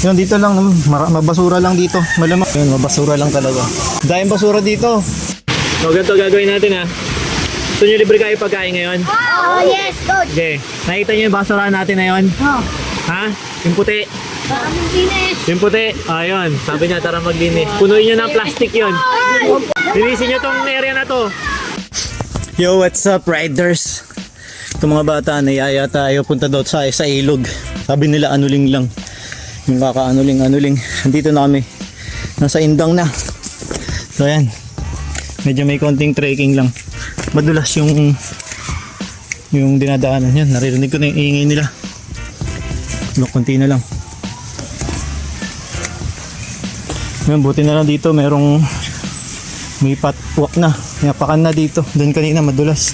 Yun, dito lang, mabasura lang dito. Malamang. Yun, mabasura lang talaga. Dahil basura dito. So, ganito gagawin natin ha. Gusto nyo libre kayo pagkain ngayon? Oh, yes, good. Okay. Nakita nyo yung basura natin na yun? Oh, Ha? Yung puti. maraming linis. Yung puti. Ayun. Sabi niya, tara maglinis. Punuin nyo ng plastic yun. Linisin nyo tong area na to. Yo, what's up, riders? Itong mga bata, naiaya tayo punta daw sa ilog. Sabi nila anuling lang. Yung kaka-anuling. Andito na kami. Nasa Indang na. So ayan. Medyo may konting trekking lang. Madulas yung dinadaanan yan. Naririnig ko na yung ingay nila. Konti na lang. Ngayon, buti na lang dito may patwalk na. May apakan na dito. Doon kanina madulas.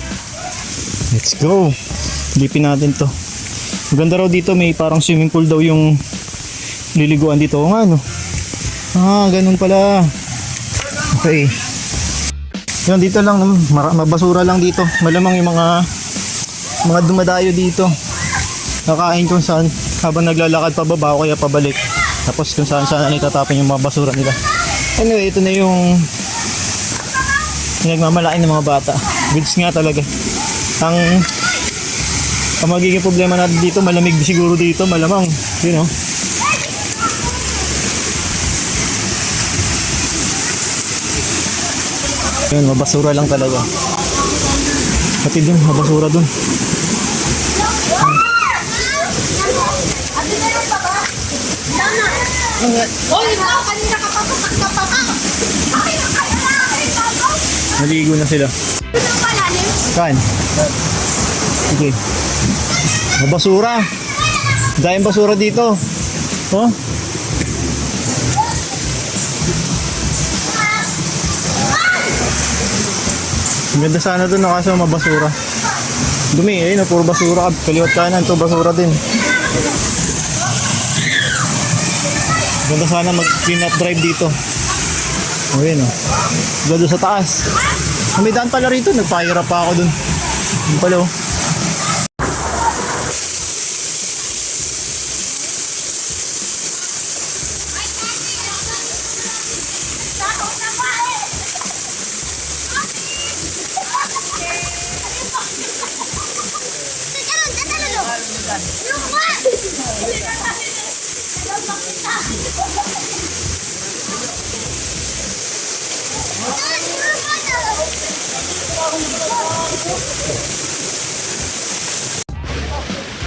Let's go. Lipin natin to. Maganda raw dito, may parang swimming pool daw yung liliguan dito. O nga no. Ganun pala. Okay. Yun, dito lang, mabasura lang dito. Malamang yung mga dumadayo dito. Nakain kung saan habang naglalakad pababa o kaya pabalik. Tapos kung saan itatapon yung mga basura nila. Anyway, ito na yung nagmamalain ng mga bata. Goods nga talaga. Ang magiging problema natin dito, malamig siguro dito, malamang, you know. Yun, mabasura lang talaga. Pati dun, mabasura dun. Naligo na sila. Kain. Okay. Mabasura. Dahil basura dito. Oh. Ang ganda sana doon, kaso mabasura. Dumi, puro basura. Kaliwat kanan, ito basura din. Ganda sana mag-clean up drive dito. O yun o. Ganda sa taas. May daan pala rito, nagpahirap pa ako dun. Yun pala o.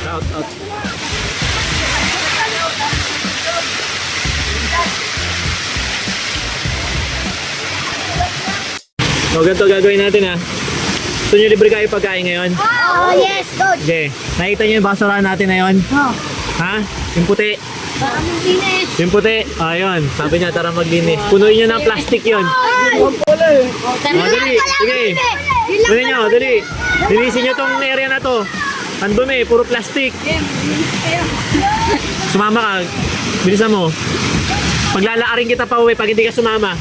Out. So, ganito gagawin natin ha. Gusto nyo libre kayo pagkain ngayon? Oh, yes, good. Okay. Nakita nyo yung basura natin na yun? Oh, Ha? Yung puti. maraming linis. Yung puti. Ayun. Sabi niya, tara maglinis. Punuin nyo ng plastic yun. Dali. Sige. Punuin nyo, dali. Linisin nyo tong area na to. Ang dumi, puro plastic. Sumama ka. Bilisan mo. Paglalaarin kita pa uwi pag hindi ka sumama.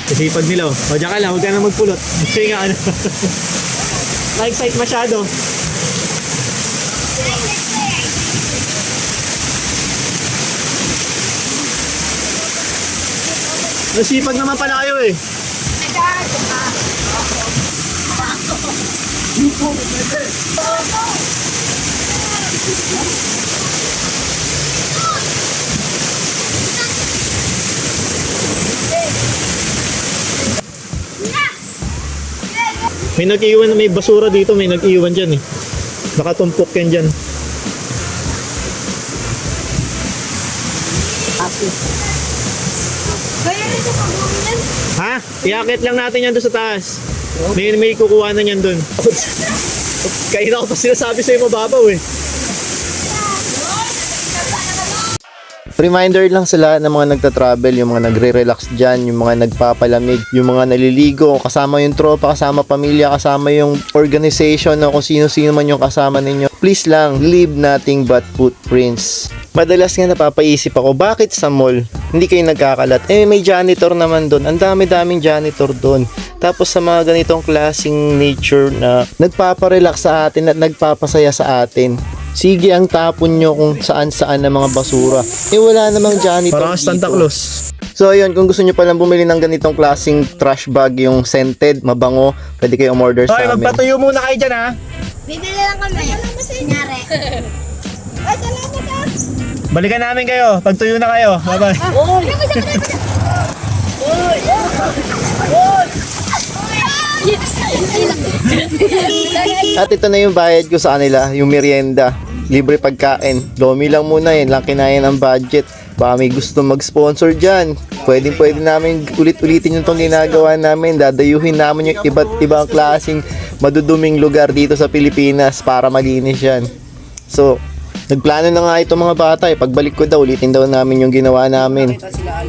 Kasi pag nila, o dyan ka lang, huwag ka na magpulot. Kasi nga ano. Na-excite masyado. Nasipag naman pala kayo eh. May nag-iwan, may basura dito, may nag-iwan dyan eh. Nakatumpok yan dyan. Kaya rin sa pag-uwinan. Ha? Iakit lang natin yan doon sa taas. May kukuha na yan doon. Kaya na ko pa sinasabi sa'yo mababaw eh. Reminder lang sila ng mga nagta-travel, yung mga nagre-relax dyan, yung mga nagpapalamig, yung mga naliligo, kasama yung tropa, kasama pamilya, kasama yung organization, o kung sino-sino man yung kasama ninyo. Please lang, leave nothing but footprints. Madalas nga napapaisip ako, bakit sa mall hindi kayo nagkakalat? May janitor naman doon. Ang dami-daming janitor doon. Tapos sa mga ganitong klaseng nature na nagpaparelax sa atin at nagpapasaya sa atin, Sige ang tapon nyo kung saan-saan na mga basura. Wala namang janitor Parang Santa dito. Claus. So ayun, kung gusto nyo palang bumili ng ganitong klaseng trash bag, yung scented, mabango, pwede kayo umorder sa Hoy, amin. magpatuyo muna kayo dyan ha. Bibili lang kami. Kunyari. Ay, salamat ah. Balikan namin kayo. Pagtuyo na kayo. Bye-bye. At ito na yung bayad ko sa kanila, yung merienda. Libre pagkain. Domi lang muna yun, lang kinayan ang budget. Baka may gusto mag-sponsor dyan. Pwede namin ulit-ulitin yung itong ginagawa namin. Dadayuhin namin yung iba't ibang klaseng maduduming lugar dito sa Pilipinas para malinis yan. So, nagplano na nga itong mga bata eh. Pagbalik ko daw, ulitin daw namin yung ginawa namin.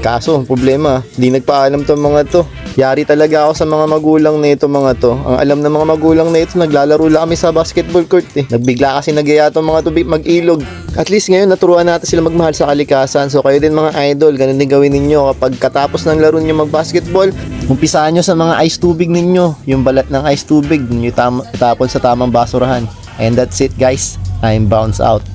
Kaso, problema, di nagpaalam tong mga to. Yari talaga ako sa mga magulang na ito mga to. Ang alam ng mga magulang na ito, naglalaro lang kami sa basketball court eh. Nagbigla kasi nagaya tong mga tubig mag-ilog. At least ngayon, naturuan natin sila magmahal sa kalikasan. So kayo din mga idol, ganun din gawin ninyo. Kapag katapos ng laro nyo mag-basketball, umpisahan nyo sa mga ice tubig ninyo. Yung balat ng ice tubig, nyo itapon sa tamang basurahan. And that's it guys. I'm Bounce out.